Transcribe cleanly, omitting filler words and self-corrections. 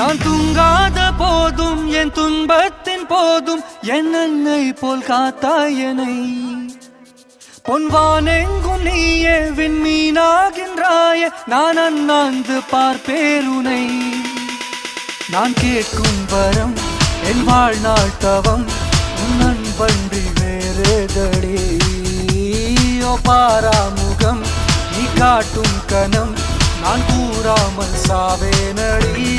நான் தூங்காத போதும் என் துன்பத்தின் போதும் என் அன்னை போல் காத்தாயனை பொன்வானெங்கும் நீயே விண்மீனாகின்றாயே நான் அண்ணாந்து பார்ப்பேருனை நான் கேட்கும் வரம் என் வாழ்நாள் தவம் உன் அன்பன்றி வேறேதடி ஓ பாராமுகம் நீ காட்டும் கணம் நான் கூறாமல் சாவேனடி